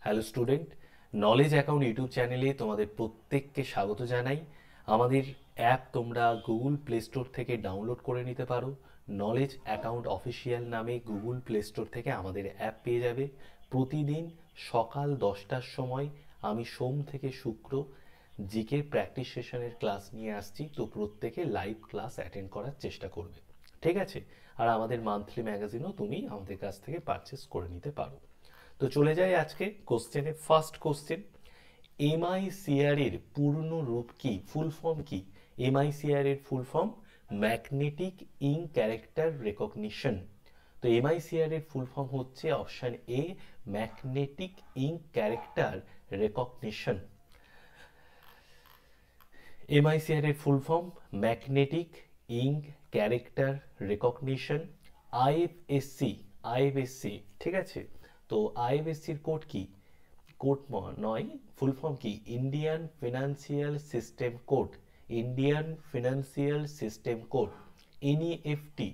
Hello student, knowledge account YouTube চ্যানেলে তোমাদের প্রত্যেককে স্বাগত জানাই। আমাদের অ্যাপ তোমরা গুগল প্লে স্টোর থেকে ডাউনলোড করে নিতে পারো। নলেজ অ্যাকাউন্ট অফিসিয়াল নামে গুগল প্লে স্টোর থেকে আমাদের অ্যাপ পেয়ে যাবে। প্রতিদিন সকাল 10টার সময় আমি সোম থেকে শুক্র জিকে প্র্যাকটিস সেশনের ক্লাস নিয়ে আসছি, তো প্রত্যেকে লাইভ ক্লাস অ্যাটেন্ড করার চেষ্টা করবে, ঠিক আছে? আর আমাদের মান্থলি ম্যাগাজিনও তুমি আমাদের কাছ থেকে পারচেস করে নিতে পারো। তো চলে যাই আজকে কোশ্চেনে। ফার্স্ট কোশ্চেন, এমআইসিআর এর পূর্ণ রূপ কি, ফুল ফর্ম কি? এমআইসিআর এর full form magnetic ink character recognition. তো এমআইসিআর এর ফুল ফর্ম হচ্ছে option A, magnetic ink character recognition. MICR এর full form magnetic ink character recognition. IFSC, IFSC, ঠিক আছে? তো আইএফএসসির কোড কি? কোড নয়, ফুল ফর্ম কি? Indian financial system code. Indian financial system code. NEFT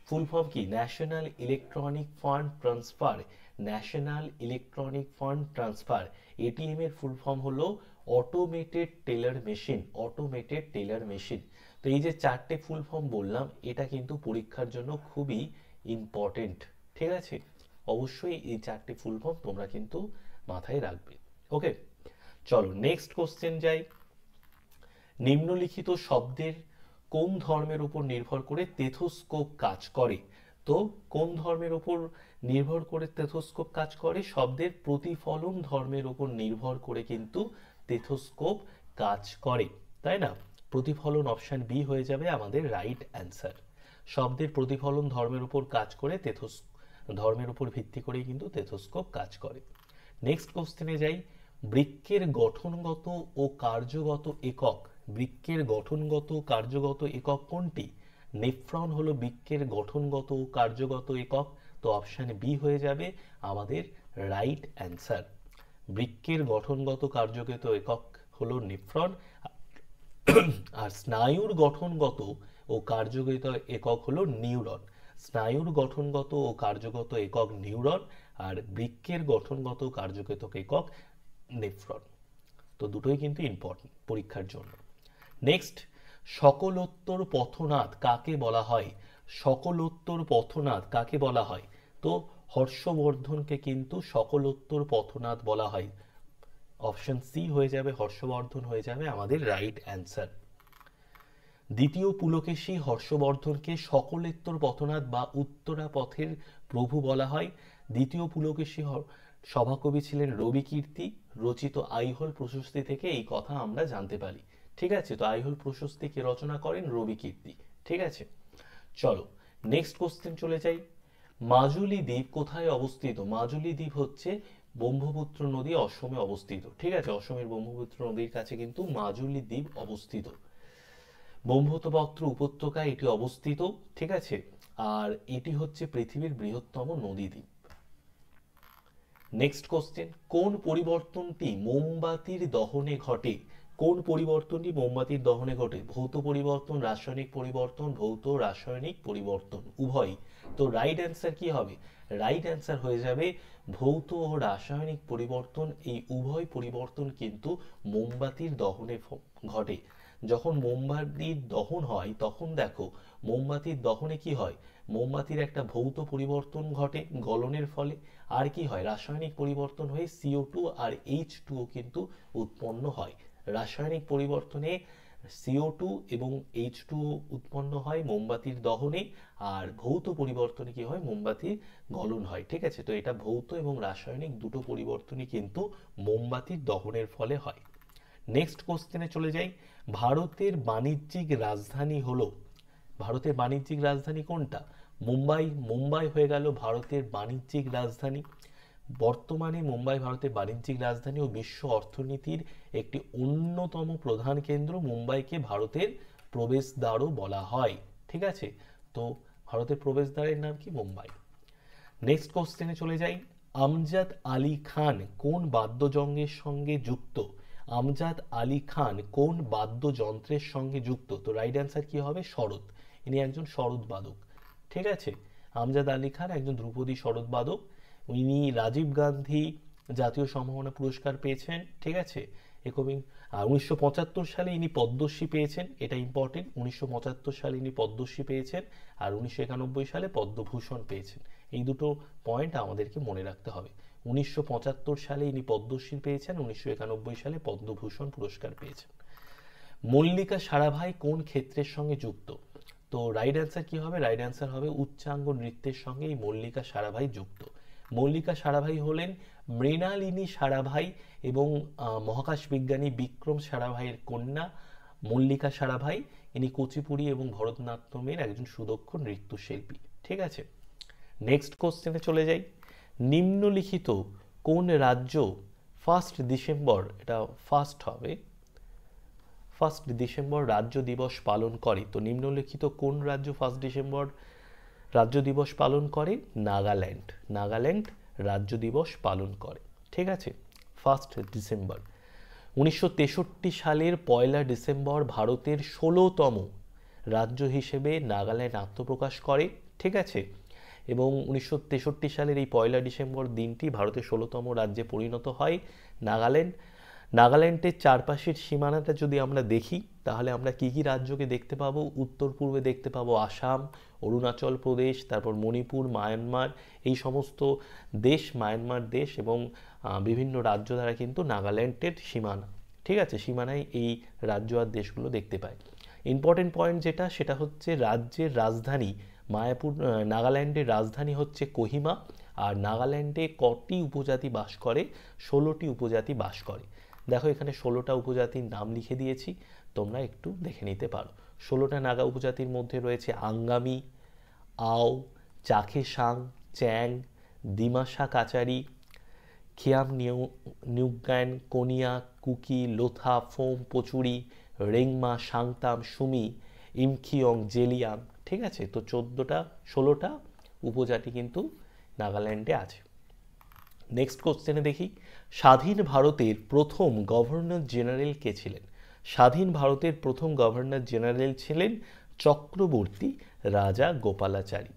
full form কি? National electronic fund transfer. National electronic fund transfer. ATM এর full form হলো automated teller machine. Automated teller machine. তো এই যে চারটে full form বললাম, এটা কিন্তু পরীক্ষার জন্য খুবই ইম্পর্টেন্ট, ঠিক আছে? অবশ্যই এই চারটে ফুল ফর্ম তোমরা কিন্তু মাথায় রাখবে। ওকে, চলো নেক্সট কোশ্চেন যাই। নিম্নলিখিত শব্দের কোন ধর্মের উপর নির্ভর করে টেথোস্কোপ কাজ করে? তো কোন ধর্মের উপর নির্ভর করে টেথোস্কোপ কাজ করে? শব্দের প্রতিফলন ধর্মের উপর নির্ভর করে কিন্তু টেথোস্কোপ কাজ করে, তাই না? প্রতিফলন অপশন বি হয়ে যাবে আমাদের রাইট অ্যান্সার। শব্দের প্রতিফলন ধর্মের উপর কাজ করে, ধর্মের উপর ভিত্তি করেই কিন্তু টেথোস্কোপ কাজ করে। নেক্সট কোশ্চেনে যাই। বৃক্কের গঠনগত ও কার্যগত একক, বৃক্কের গঠনগত কার্যগত একক কোনটি? নেফ্রন হলো বৃক্কের গঠনগত ও কার্যগত একক। তো অপশন বি হয়ে যাবে আমাদের রাইট অ্যান্সার। বৃক্কের গঠনগত কার্যগত একক হলো নেফ্রন, আর স্নায়ুর গঠনগত ও কার্যগত একক হলো নিউরন। স্নায়ুর গঠনগত ও কার্যগত একক নিউরন, আর বৃক্কের গঠনগত কার্যগত একক নেফ্রন। তো দুটোই কিন্তু ইম্পর্টেন্ট পরীক্ষার জন্য। নেক্সট, সকলোত্তর পথনাদ কাকে বলা হয়? সকলোত্তর পথনাদ কাকে বলা হয়? তো হর্ষবর্ধনকে কিন্তু সকলোত্তর পথনাদ বলা হয়। অপশন সি হয়ে যাবে, হর্ষবর্ধন হয়ে যাবে আমাদের রাইট অ্যান্সার। দ্বিতীয় পুলকেশী হর্ষবর্ধনকে সকলেত্তর পথনাদ বা উত্তরা পথের প্রভু বলা হয়। দ্বিতীয় পুলকেশী সভাকবি ছিলেন রবিকীর্তি। রচিত আইহোল প্রশস্তি থেকে এই কথা আমরা জানতে পারি, ঠিক আছে? তো আইহোল প্রশস্তি কে রচনা করেন? রবিকীর্তি, ঠিক আছে? চলো নেক্সট কোশ্চেন চলে যাই। মাজুলি দ্বীপ কোথায় অবস্থিত? মাজুলি দ্বীপ হচ্ছে ব্রহ্মপুত্র নদী অসমে অবস্থিত, ঠিক আছে? অসমের ব্রহ্মপুত্র নদীর কাছে কিন্তু মাজুলি দ্বীপ অবস্থিত। ব্রহ্মপুত্র উপত্যকায় এটি অবস্থিত, ঠিক আছে? আর এটি হচ্ছে পৃথিবীর বৃহত্তম নদীদ্বীপ। নেক্সট কোশ্চেন, কোন পরিবর্তনটি মোমবাতির দহনে ঘটে? কোন পরিবর্তনটি মোমবাতির দহনে ঘটে? ভৌত পরিবর্তন, রাসায়নিক পরিবর্তন, ভৌত রাসায়নিক পরিবর্তন, উভয়। তো রাইট অ্যান্সার কি হবে? রাইট অ্যান্সার হয়ে যাবে ভৌত ও রাসায়নিক পরিবর্তন। এই উভয় পরিবর্তন কিন্তু মোমবাতির দহনে ঘটে। যখন মোমবাতির দহন হয় তখন দেখো মোমবাতির দহনে কি হয়? মোমবাতির একটা ভৌত পরিবর্তন ঘটে গলনের ফলে, আর কি হয়? রাসায়নিক পরিবর্তন হয়ে CO2 আর H2O কিন্তু উৎপন্ন হয়। রাসায়নিক পরিবর্তনে CO2 এবং H2O উৎপন্ন হয় মোমবাতির দহনে, আর ভৌত পরিবর্তনে কি হয়? মোমবাতির গলন হয়, ঠিক আছে? তো এটা ভৌত এবং রাসায়নিক দুটো পরিবর্তনই কিন্তু মোমবাতির দহনের ফলে হয়। নেক্সট কোশ্চেনে চলে যাই। ভারতের বাণিজ্যিক রাজধানী হলো, ভারতের বাণিজ্যিক রাজধানী কোনটা? মুম্বাই। মুম্বাই হয়ে গেল ভারতের বাণিজ্যিক রাজধানী। বর্তমানে মুম্বাই ভারতের বাণিজ্যিক রাজধানী ও বিশ্ব অর্থনীতির একটি অন্যতম প্রধান কেন্দ্র। মুম্বাইকে ভারতের প্রবেশদ্বারও বলা হয়, ঠিক আছে? তো ভারতের প্রবেশদ্বারের নাম কি? মুম্বাই। নেক্সট কোশ্চেনে চলে যাই। আমজাদ আলী খান কোন বাদ্যযন্ত্রের সঙ্গে যুক্ত? আমজাদ আলী খান কোন বাদ্যযন্ত্রের সঙ্গে যুক্ত? তো রাইট অ্যান্সার কি হবে? সরোদ। ইনি একজন সরোদ বাদক, ঠিক আছে? আমজাদ আলী খান একজন ধ্রুপদী সরোদ বাদক। ইনি রাজীব গান্ধী জাতীয় সম্ভাবনা পুরস্কার পেয়েছেন, ঠিক আছে। একবিং। আর 1975 সালে ইনি পদ্মশ্রী পেয়েছেন, এটা ইম্পর্টেন্ট। 1975 সালে ইনি পদ্মশ্রী পেয়েছেন, আর 1991 সালে পদ্মভূষণ পেয়েছেন। এই দুটো পয়েন্ট আমাদেরকে মনে রাখতে হবে। 1975 সালে ইনি পদ্মশ্রী পেয়েছেন, 1991 সালে পদ্মভূষণ পুরস্কার পেয়েছেন। মল্লিকা সারাভাই কোন ক্ষেত্রের সঙ্গে যুক্ত? তো রাইট অ্যান্সার কি হবে? রাইট অ্যান্সার হবে উচ্চাঙ্গ নৃত্যের সঙ্গে এই মল্লিকা সারাভাই যুক্ত। মল্লিকা সারাভাই হলেন মৃণালিনী সারাভাই এবং মহাকাশ বিজ্ঞানী বিক্রম সারাভাইয়ের কন্যা মল্লিকা সারাভাই। ইনি কুচিপুড়ি এবং ভরতনাট্যমের একজন সুদক্ষ নৃত্যশিল্পী, ঠিক আছে। নেক্সট কোশ্চেনে চলে যাই। নিম্নলিখিত কোন রাজ্য 1 ডিসেম্বর, এটা ফার্স্ট হবে, 1 ডিসেম্বর রাজ্য দিবস পালন করে? তো নিম্নলিখিত কোন রাজ্য 1 ডিসেম্বর রাজ্য দিবস পালন করে? নাগাল্যান্ড। নাগাল্যান্ড রাজ্য দিবস পালন করে, ঠিক আছে, 1 ডিসেম্বর। 1963 সালের 1 ডিসেম্বর ভারতের 16তম রাজ্য হিসেবে নাগাল্যান্ড আত্মপ্রকাশ করে, ঠিক আছে। এবং 1963 সালের এই 1 ডিসেম্বর দিনটি ভারতের 16তম রাজ্যে পরিণত হয় নাগাল্যান্ড। নাগাল্যান্ডের চারপাশের সীমানাটা যদি আমরা দেখি তাহলে আমরা কি কি রাজ্যকে দেখতে পাবো? উত্তর পূর্বে দেখতে পাবো আসাম, অরুণাচল প্রদেশ, তারপর মণিপুর, মায়ানমার, এই সমস্ত দেশ, মায়ানমার দেশ এবং বিভিন্ন রাজ্য দ্বারা কিন্তু নাগাল্যান্ডের সীমানা, ঠিক আছে, সীমানায় এই রাজ্য আর দেশগুলো দেখতে পাই। ইম্পর্টেন্ট পয়েন্ট যেটা, সেটা হচ্ছে রাজ্যের রাজধানী মায়াপুর, নাগাল্যান্ডের রাজধানী হচ্ছে কোহিমা। আর নাগাল্যান্ডে কটি উপজাতি বাস করে? 16টি উপজাতি বাস করে। দেখো এখানে 16টা উপজাতির নাম লিখে দিয়েছি, তোমরা একটু দেখে নিতে পারো। 16টা নাগা উপজাতির মধ্যে রয়েছে আঙ্গামি, আও, চাখেসাং, চ্যাং, দিমাসা কাচারি, খিয়াম নিউগ্যান, কোনিয়া, কুকি, লোথা, ফোম, পচুরি, রেংমা, সাংতাম, সুমি, ইমখিয়ং, জেলিয়াং, ঠিক আছে। তো 16টা উপজাতি কিন্তু নাগাল্যান্ডে আছে। নেক্সট কোশ্চেনে দেখি, স্বাধীন ভারতের প্রথম গভর্নর জেনারেল কে ছিলেন? স্বাধীন ভারতের প্রথম গভর্নর জেনারেল ছিলেন চক্রবর্তী রাজা গোপালাচারী,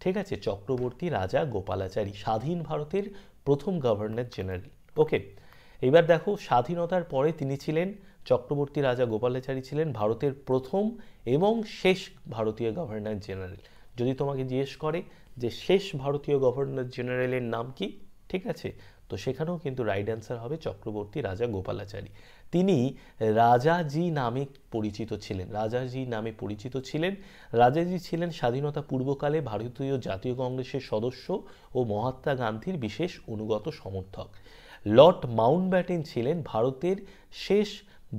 ঠিক আছে, চক্রবর্তী রাজা গোপালাচারী স্বাধীন ভারতের প্রথম গভর্নর জেনারেল। ওকে, এবার দেখো স্বাধীনতার পরে তিনি ছিলেন, চক্রবর্তী রাজা গোপালাচারী ছিলেন ভারতের প্রথম এবং শেষ ভারতীয় গভর্নর জেনারেল। যদি তোমাকে জিজ্ঞেস করে যে শেষ ভারতীয় গভর্নর জেনারেলের নাম কি, ঠিক আছে, তো সেখানেও কিন্তু রাইট অ্যান্সার হবে চক্রবর্তী রাজা গোপালাচারী। তিনি রাজাজি নামে পরিচিত ছিলেন, রাজাজি নামে পরিচিত ছিলেন। রাজাজি ছিলেন স্বাধীনতা পূর্বকালে ভারতীয় জাতীয় কংগ্রেসের সদস্য ও মহাত্মা গান্ধীর বিশেষ অনুগত সমর্থক। লর্ড মাউন্টব্যাটেন ছিলেন ভারতের শেষ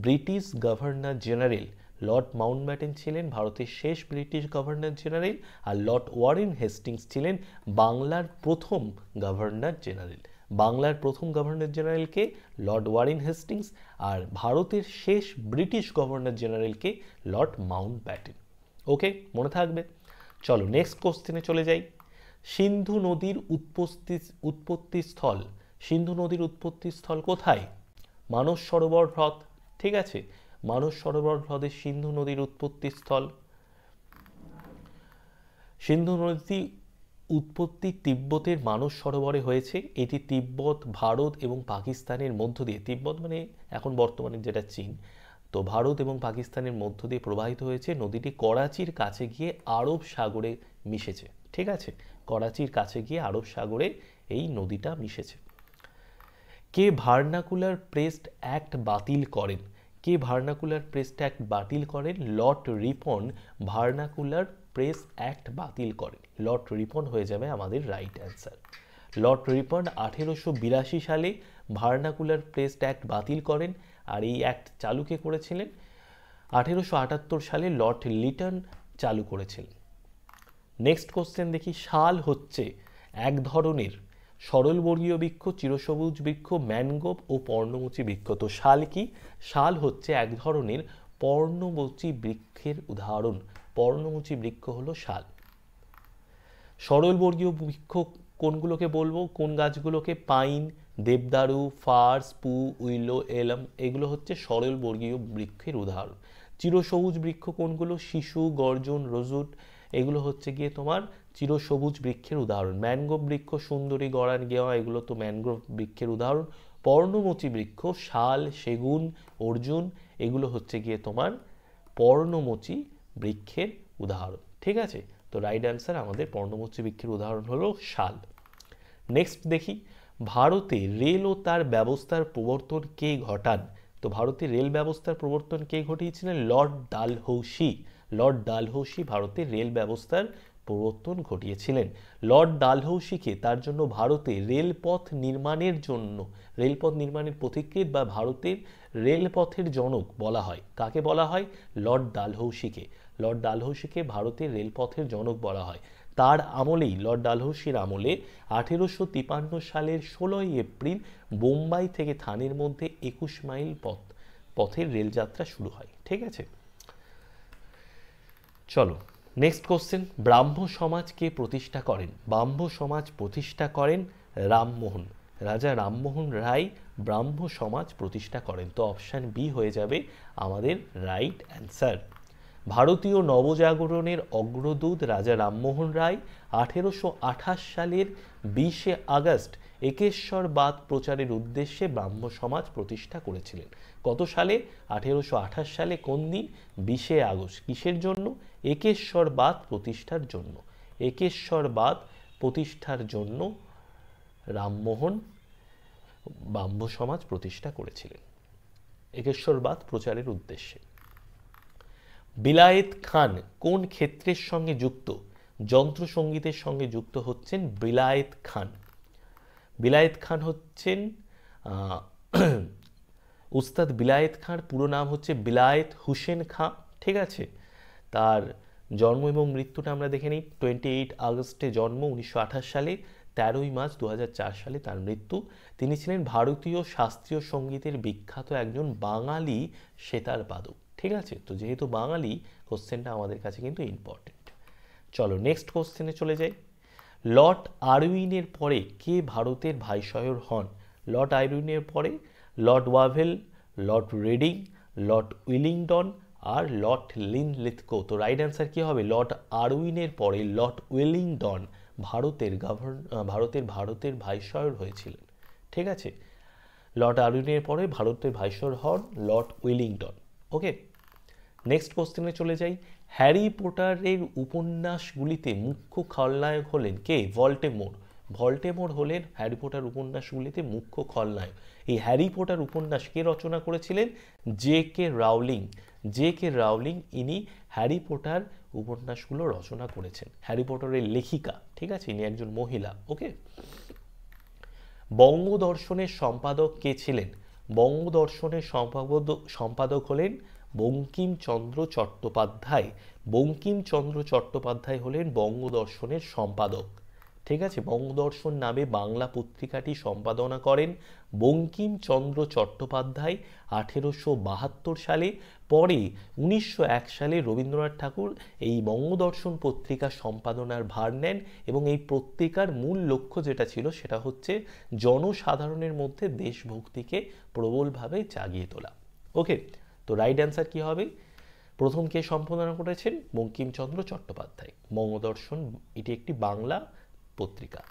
British governor general. Lord Mountbatten ছিলেন ভারতের শেষ ব্রিটিশ গভর্নর জেনারেল। আর লর্ড ওয়ারেন হেস্টিংস ছিলেন বাংলার প্রথম গভর্নর জেনারেল। বাংলার প্রথম গভর্নর জেনারেলকে লর্ড ওয়ারেন হেস্টিংস, আর ভারতের শেষ ব্রিটিশ গভর্নর জেনারেলকে লর্ড মাউন্টব্যাটেন। ওকে, মনে থাকবে। চলো নেক্সট কোশ্চেনে চলে যাই। সিন্ধু নদীর উৎপত্তিস্থল, সিন্ধু নদীর উৎপত্তিস্থল কোথায়? মানস সরোবর হ্রদ, ঠিক আছে, মানস সরোবর হ্রদে সিন্ধু নদীর উৎপত্তিস্থল। সিন্ধু নদী উৎপত্তি তিব্বতের মানস সরোবরে হয়েছে। এটি তিব্বত, ভারত এবং পাকিস্তানের মধ্য দিয়ে, তিব্বত মানে এখন বর্তমানে যেটা চীন, তো ভারত এবং পাকিস্তানের মধ্য দিয়ে প্রবাহিত হয়েছে। নদীটি করাচির কাছে গিয়ে আরব সাগরে মিশেছে, ঠিক আছে, করাচির কাছে গিয়ে আরব সাগরে এই নদীটা মিশেছে। কে ভার্নাকুলার প্রেস্ট অ্যাক্ট বাতিল করেন? কে ভার্নাকুলার প্রেস্ট অ্যাক্ট বাতিল করেন? Lord Ripon vernacular press act বাতিল করেন। লর্ড রিপন হয়ে যাবে আমাদের রাইট অ্যান্সার। লর্ড রিপন 1882 সালে ভার্নাকুলার প্রেস অ্যাক্ট বাতিল করেন। আর এই অ্যাক্ট চালু কে করেছিলেন? 1878 সালে লর্ড লিটন চালু করেছিলেন। নেক্সট কোশ্চেন দেখি। শাল হচ্ছে এক ধরনের সরলবর্গীয় বৃক্ষ, চিরসবুজ বৃক্ষ, ম্যানগ্রোভ ও পর্ণমোচী বৃক্ষ। তো শাল কি? শাল হচ্ছে এক ধরনের পর্ণমোচী বৃক্ষের উদাহরণ। পর্ণমোচী বৃক্ষ হলো শাল। সরলবর্গীয় বৃক্ষ কোনগুলোকে বলবো? কোন গাছগুলোকে? পাইন, দেবদারু, ফার, স্পু, উইলো, এলম, এগুলো হচ্ছে সরলবর্গীয় বৃক্ষের উদাহরণ। চিরসবুজ বৃক্ষ কোনগুলো? শিশু, গর্জন, রোজউড, এগুলো হচ্ছে গিয়ে তোমার চিরসবুজ বৃক্ষের উদাহরণ। ম্যানগ্রোভ বৃক্ষ, সুন্দরী, গড়ান, গেওয়া, এগুলো তো ম্যানগ্রোভ বৃক্ষের উদাহরণ। পর্ণমোচী বৃক্ষ, শাল, সেগুন, অর্জুন, এগুলো হচ্ছে গিয়ে তোমার পর্ণমোচী বৃক্ষের উদাহরণ। ঠিক আছে, তো রাইট অ্যান্সার আমাদের পর্ণমোচী বৃক্ষের উদাহরণ হলো শাল। নেক্সট দেখি, ভারতে রেল ও তার ব্যবস্থার প্রবর্তন কে ঘটান? তো ভারতে রেল ব্যবস্থার প্রবর্তন কে ঘটিয়েছিলেন? লর্ড ডালহৌসি। লর্ড ডালহৌসি ভারতে রেল ব্যবস্থার প্রবর্তন ঘটিয়েছিলেন। লর্ড ডালহৌসিকে তার জন্য ভারতে রেলপথ নির্মাণের পথিকৃৎ বা ভারতের রেলপথের জনক বলা হয়। কাকে বলা হয়? লর্ড ডালহৌসিকে। লর্ড ডালহৌসিকে ভারতের রেলপথের জনক বলা হয়। তার আমলেই, লর্ড ডালহৌসির আমলে 1853 সালের 16ই এপ্রিল বোম্বাই থেকে থানের মধ্যে 21 মাইল পথের রেলযাত্রা শুরু হয়। ঠিক আছে, চলো নেক্সট কোশ্চেন। ব্রাহ্ম সমাজ কে প্রতিষ্ঠা করেন? ব্রাহ্ম সমাজ প্রতিষ্ঠা করেন রামমোহন। রাজা রামমোহন রায় ব্রাহ্ম সমাজ প্রতিষ্ঠা করেন। তো অপশান বি হয়ে যাবে আমাদের রাইট অ্যান্সার। ভারতীয় নবজাগরণের অগ্রদূত রাজা রামমোহন রায় 1828 সালের 20শে আগস্ট একেশ্বরবাদ প্রচারের উদ্দেশ্যে ব্রাহ্ম সমাজ প্রতিষ্ঠা করেছিলেন। কত সালে? 1828 সালে। কোন দিন? 20শে আগস্ট। কিসের জন্য? একেশ্বরবাদ প্রতিষ্ঠার জন্য। একেশ্বরবাদ প্রতিষ্ঠার জন্য রামমোহন ব্রাহ্ম সমাজ প্রতিষ্ঠা করেছিলেন একেশ্বরবাদ প্রচারের উদ্দেশ্যে। বিলায়েত খান কোন ক্ষেত্রের সঙ্গে যুক্ত? যন্ত্রসঙ্গীতের সঙ্গে যুক্ত হচ্ছেন বিলায়েত খান। বিলায়েত খান হচ্ছেন উস্তাদ বিলায়েত খান, পুরো নাম হচ্ছে বিলায়েত হুসেন খাঁ। ঠিক আছে, তার জন্ম এবং মৃত্যুটা আমরা দেখে নিই। 28 আগস্টে জন্ম 1928 সালে, 13ই মার্চ 2004 সালে তার মৃত্যু। তিনি ছিলেন ভারতীয় শাস্ত্রীয় সঙ্গীতের বিখ্যাত একজন বাঙালি সেতার বাদক। ঠিক আছে, তো যেহেতু বাঙালি, কোশ্চেনটা আমাদের কাছে কিন্তু ইম্পর্টেন্ট। চলো নেক্সট কোশ্চেনে চলে যাই। লর্ড আরউইনের পরে কে ভারতের ভাইসরয় হন? লর্ড আরউইনের পরে Lord Wavell, Lord রেডিং, Lord Wellington আর লর্ড লিনলিথগো। তো রাইট অ্যান্সার কি হবে? লর্ড আরউইনের পরে লর্ড উইলিংটন ভারতের ভাইসরয় হয়েছিলেন। ঠিক আছে, লর্ড আরউইনের পরে ভারতের ভাইসরয় হন লর্ড উইলিংটন। ওকে, নেক্সট কোশ্চেনে চলে যাই। হ্যারি পটারের উপন্যাসগুলিতে মুখ্য খলনায়ক হলেন কে? ভল্ডেমর্ট। ভল্ডেমর্ট হলেন হ্যারি পটার উপন্যাসগুলিতে মুখ্য খলনায়ক। এই হ্যারি পটার উপন্যাস কে রচনা করেছিলেন? জে.কে. রাউলিং। জে.কে. রাউলিং ইনি হ্যারি পটার উপন্যাসগুলো রচনা করেছেন। হ্যারি পটারের লেখিকা। ঠিক আছে, ইনি একজন মহিলা। ওকে, বঙ্গদর্শনের সম্পাদক কে ছিলেন? বঙ্গদর্শনের সম্পাদক হলেন বঙ্কিমচন্দ্র চট্টোপাধ্যায়। বঙ্কিমচন্দ্র চট্টোপাধ্যায় হলেন বঙ্গদর্শনের সম্পাদক। ঠিক আছে, বঙ্গদর্শন নামে বাংলা পত্রিকাটি সম্পাদনা করেন বঙ্কিমচন্দ্র চট্টোপাধ্যায় 1872 সালে। পরে 1901 সালে রবীন্দ্রনাথ ঠাকুর এই বঙ্গদর্শন পত্রিকা সম্পাদনার ভার নেন এবং এই পত্রিকার মূল লক্ষ্য যেটা ছিল সেটা হচ্ছে জনসাধারণের মধ্যে দেশভক্তিকে প্রবলভাবে জাগিয়ে তোলা। ওকে, তো রাইট অ্যান্সার কি হবে? প্রথম কে সম্পাদনা করেছেন? বঙ্কিমচন্দ্র চট্টোপাধ্যায়। বঙ্গদর্শন এটি একটি বাংলা পত্রিকা।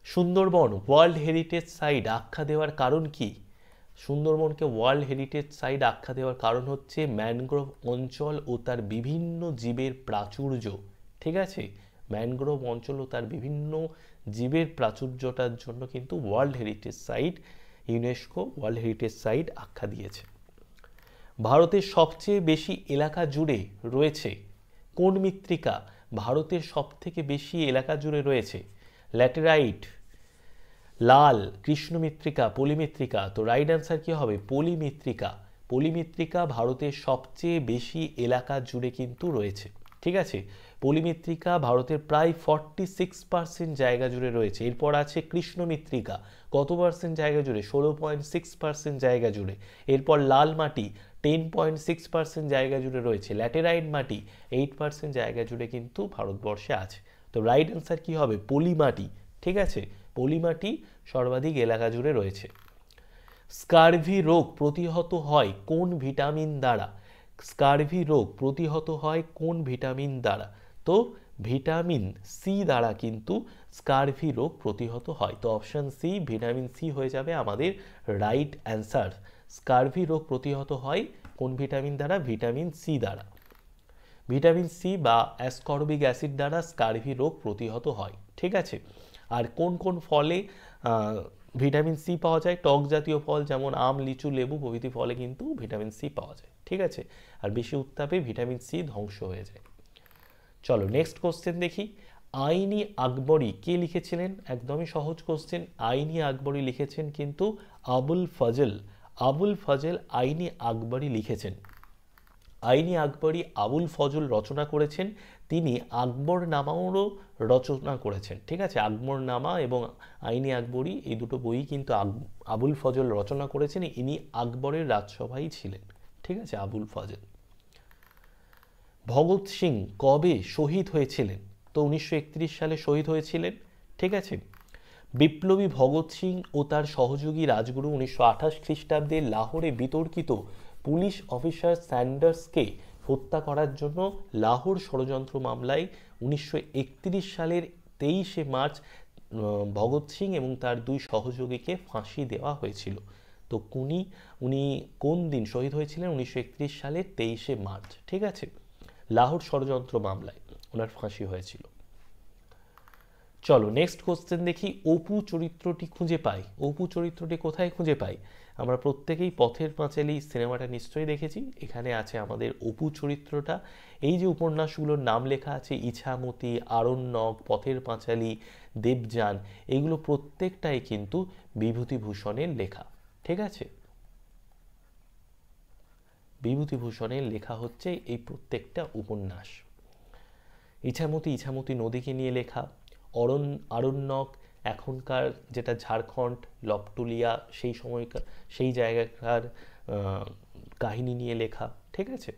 সুন্দরবন ওয়ার্ল্ড হেরিটেজ সাইট আখ্যা দেওয়ার কারণ কি? সুন্দরবনকে ওয়ার্ল্ড হেরিটেজ সাইট আখ্যা দেওয়ার কারণ হচ্ছে ম্যানগ্রোভ অঞ্চল ও তার বিভিন্ন জীবের প্রাচুর্য। ঠিক আছে, ম্যানগ্রোভ অঞ্চল ও তার বিভিন্ন জীবের প্রাচুর্যটার জন্য কিন্তু world heritage site, UNESCO world heritage site আখ্যা দিয়েছে। ভারতের সবচেয়ে বেশি এলাকা জুড়ে রয়েছে কোন মৃত্তিকা? ভারতের সবথেকে বেশি এলাকা জুড়ে রয়েছে ল্যাটেরাইট, লাল, কৃষ্ণ মৃত্তিকা, পলিমৃত্তিকা। তো রাইট অ্যান্সার কি হবে? পলিমৃত্তিকা। পলিমৃত্তিকা ভারতের সবচেয়ে বেশি এলাকা জুড়ে কিন্তু রয়েছে। ঠিক আছে, পলিমৃত্তিকা ভারতের প্রায় 46% জায়গা জুড়ে রয়েছে। এরপর আছে কৃষ্ণ মৃত্তিকা, কত পার্সেন্ট জায়গা জুড়ে? 16.6% জায়গা জুড়ে। এরপর লাল মাটি 10.6% জায়গা জুড়ে রয়েছে। ল্যাটেরাইট মাটি 8% জায়গা জুড়ে কিন্তু ভারতবর্ষে আছে। তো রাইট অ্যান্সার কি হবে? পলিমাটি। ঠিক আছে, পলিমাটি সর্বাধিক এলাকা জুড়ে রয়েছে। স্কারভি রোগ প্রতিহত হয় কোন ভিটামিন দ্বারা? স্কারভি রোগ প্রতিহত হয় কোন ভিটামিন দ্বারা? তো ভিটামিন সি দ্বারা কিন্তু স্কারভি রোগ প্রতিহত হয়। তো অপশন সি ভিটামিন সি হয়ে যাবে আমাদের রাইট অ্যান্সার। স্কারভি রোগ প্রতিহত হয় কোন ভিটামিন দ্বারা? ভিটামিন সি দ্বারা। ভিটামিন সি বা অ্যাসকর্বিক অ্যাসিড দ্বারা স্কারভি রোগ প্রতিহত হয়। ঠিক আছে। আর কোন কোন ফলে ভিটামিন সি পাওয়া যায়? টক জাতীয় ফল যেমন আম, লিচু, লেবু প্রভৃতি ফলে কিন্তু ভিটামিন সি পাওয়া যায়। ঠিক আছে। আর বেশি উত্তাপে ভিটামিন সি ধ্বংস হয়ে যায়। চলো নেক্সট কোশ্চেন দেখি। আইনি আকবরী কে লিখেছিলেন? একদমই সহজ কোশ্চেন। আইনি আকবরী লিখেছেন কিন্তু আবুল ফজল। আবুল ফজল আইনি আকবরী লিখেছেন। আইনি আকবরী আবুল ফজল রচনা করেছেন। তিনি আকবর নামাও রচনা করেছেন। ঠিক আছে। আকবর নামা এবং আইনি আকবরী এই দুটো বই কিন্তু আবুল ফজল রচনা করেছেন। ইনি আকবরের রাজসভায় ছিলেন। ঠিক আছে। আবুল ফজল। ভগৎ সিং কবে শহীদ হয়েছিলেন? তো 1931 সালে শহীদ হয়েছিলেন। ঠিক আছে। বিপ্লবী ভগৎ সিং ও তার সহযোগী রাজগুরু 1928 খ্রিস্টাব্দে লাহোরে বিতর্কিত পুলিশ অফিসার স্যান্ডার্সকে হত্যা করার জন্য লাহোর ষড়যন্ত্র মামলায় 1931 সালের 23শে মার্চ ভগৎ সিং এবং তার দুই সহযোগীকে ফাঁসি দেওয়া হয়েছিল। তো উনি কোন দিন শহীদ হয়েছিলেন? 1931 সালের 23শে মার্চ। ঠিক আছে। লাহোর ষড়যন্ত্র মামলায় ওনার ফাঁসি হয়েছিল। চলো নেক্সট কোশ্চেন দেখি। অপু চরিত্রটি খুঁজে পাই। অপু চরিত্রটি কোথায় খুঁজে পাই? আমরা প্রত্যেকেই পথের পাঁচালী সিনেমাটা নিশ্চয়ই দেখেছি। এখানে আছে আমাদের অপু চরিত্রটা। এই যে উপন্যাসগুলোর নাম লেখা আছে ইছামতি, আরণ্যক, পথের পাঁচালী, দেবযান, এগুলো প্রত্যেকটাই কিন্তু বিভূতিভূষণের লেখা। ঠিক আছে। বিভূতিভূষণের লেখা হচ্ছে এই প্রত্যেকটা উপন্যাস। ইছামতি নদীকে নিয়ে লেখা। আরণ্যক এখনকার যেটা ঝাড়খণ্ড, লপটুলিয়া সেই সময়কার সেই জায়গাকার কাহিনী নিয়ে লেখা। ঠিক আছে।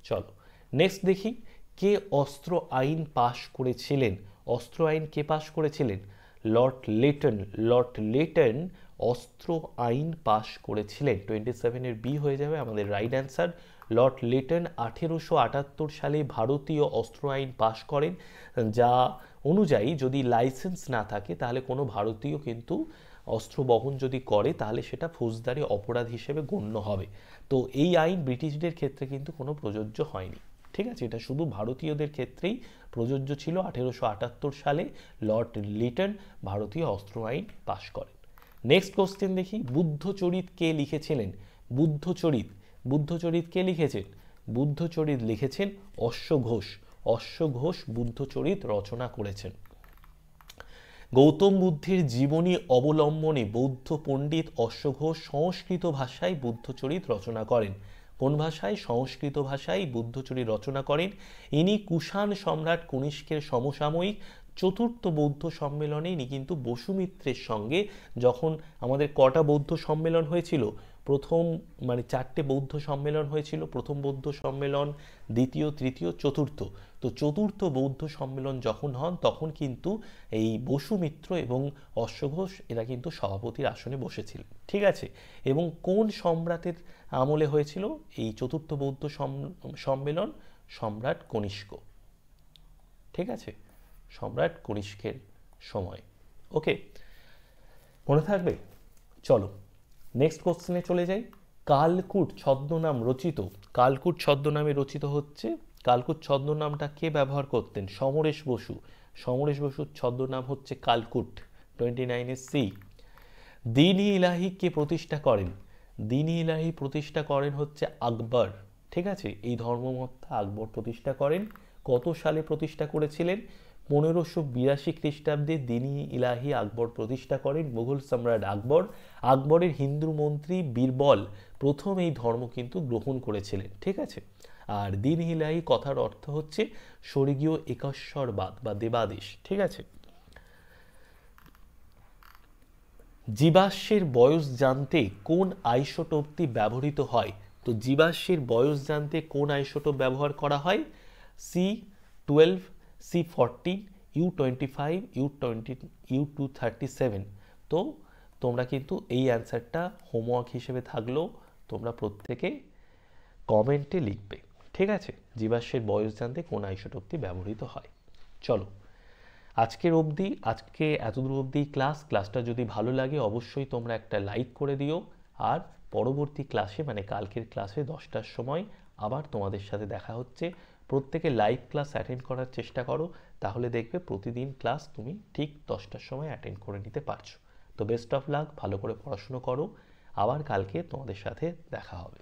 চলো নেক্সট দেখি। কে অস্ত্র আইন পাশ করেছিলেন? অস্ত্র আইন কে পাশ করেছিলেন? Lord Lytton. লর্ড লেটন অস্ত্র আইন পাশ করেছিলেন। 27 বি হয়ে যাবে আমাদের রাইট অ্যান্সার। লর্ড লেটন 1878 সালে ভারতীয় অস্ত্র আইন পাশ করেন, যা অনুযায়ী যদি লাইসেন্স না থাকে তাহলে কোনো ভারতীয় কিন্তু অস্ত্র বহন যদি করে তাহলে সেটা ফৌজদারি অপরাধ হিসেবে গণ্য হবে। তো এই আইন ব্রিটিশদের ক্ষেত্রে কিন্তু কোনো প্রযোজ্য হয়নি। ঠিক আছে। এটা শুধু ভারতীয়দের ক্ষেত্রেই প্রযোজ্য ছিল। 1878 সালে লর্ড লিটন ভারতীয় অস্ত্র আইন পাশ করেন। নেক্সট কোশ্চেন দেখি। বুদ্ধচরিত কে লিখেছিলেন? বুদ্ধচরিত কে লিখেছেন? বুদ্ধচরিত লিখেছেন অশ্ব ঘোষ। অশ্ব ঘোষ বুদ্ধচরিত রচনা করেছেন। গৌতম বুদ্ধের জীবনী অবলম্বনে বৌদ্ধ পণ্ডিত অশ্ব ঘোষ সংস্কৃত ভাষায় বুদ্ধচরিত রচনা করেন। কোন ভাষায়? সংস্কৃত ভাষায় বুদ্ধচরিত রচনা করেন। ইনি কুষাণ সম্রাট কনিষ্কের সমসাময়িক। চতুর্থ বৌদ্ধ সম্মেলনে ইনি কিন্তু বসুমিত্রের সঙ্গে, যখন আমাদের কটা বৌদ্ধ সম্মেলন হয়েছিল? প্রথম 4টে বৌদ্ধ সম্মেলন হয়েছিল। প্রথম বৌদ্ধ সম্মেলন, দ্বিতীয়, তৃতীয়, চতুর্থ। তো চতুর্থ বৌদ্ধ সম্মেলন যখন হন তখন কিন্তু এই বসুমিত্র এবং অশ্বঘোষ এরা কিন্তু সভাপতির আসনে বসেছিলেন। ঠিক আছে। এবং কোন সম্রাটের আমলে হয়েছিল এই চতুর্থ বৌদ্ধ সম্মেলন? সম্রাট কনিষ্ক। ঠিক আছে। সম্রাট কনিষ্কের সময়। ওকে, মনে থাকবে। চলো নেক্সট কোশ্চেনে চলে যাই। কালকূট ছদ্মনাম রচিত। কালকূট ছদ্মনামে রচিত হচ্ছে। কালকূট ছদ্মনামটা কে ব্যবহার করতেন? সমরেশ বসু। সমরেশ বসুর ছদ্মনাম হচ্ছে কালকূট। 29 সি। দ্বীন-ই ইলাহি কে প্রতিষ্ঠা করেন? দ্বীন-ই ইলাহি প্রতিষ্ঠা করেন হচ্ছে আকবর। ঠিক আছে। এই ধর্মমতটা আকবর প্রতিষ্ঠা করেন। কত সালে প্রতিষ্ঠা করেছিলেন? 1582 খ্রিস্টাব্দে দ্বীন-ই ইলাহি আকবর প্রতিষ্ঠা করেন। মুঘল সম্রাট আকবর, আকবরের হিন্দু মন্ত্রী বীরবল প্রথম এই ধর্ম কিন্তু গ্রহণ করেছিলেন। ঠিক আছে। আর দ্বীন-ই ইলাহি কথার অর্থ হচ্ছে স্বর্গীয় একেশ্বরবাদ বা দেবাদেশ। ঠিক আছে। জীবাশ্মের বয়স জানতে কোন আইসোটোপটি ব্যবহৃত হয়? তো জীবাশ্মের বয়স জানতে কোন আইসোটোপ ব্যবহার করা হয়? C12, C14, U25, U237। তো তোমরা কিন্তু এই অ্যান্সারটা হোমওয়ার্ক হিসেবে থাকলেও তোমরা প্রত্যেকে কমেন্টে লিখবে। ঠিক আছে। জীবাশ্মের বয়স জানতে কোন আইসোটোপটি ব্যবহৃত হয়। চলো, আজকে এতদূর অবধি ক্লাসটা যদি ভালো লাগে অবশ্যই তোমরা একটা লাইক করে দিও। আর পরবর্তী ক্লাসে মানে কালকের ক্লাসে 10টার সময় আবার তোমাদের সাথে দেখা হচ্ছে। প্রত্যেকে লাইভ ক্লাস অ্যাটেন্ড করার চেষ্টা করো, তাহলে দেখবে প্রতিদিন ক্লাস তুমি ঠিক 10টার সময় অ্যাটেন্ড করে নিতে পারছো। তো বেস্ট অফ লাক, ভালো করে পড়াশুনো করো, আবার কালকে তোমাদের সাথে দেখা হবে।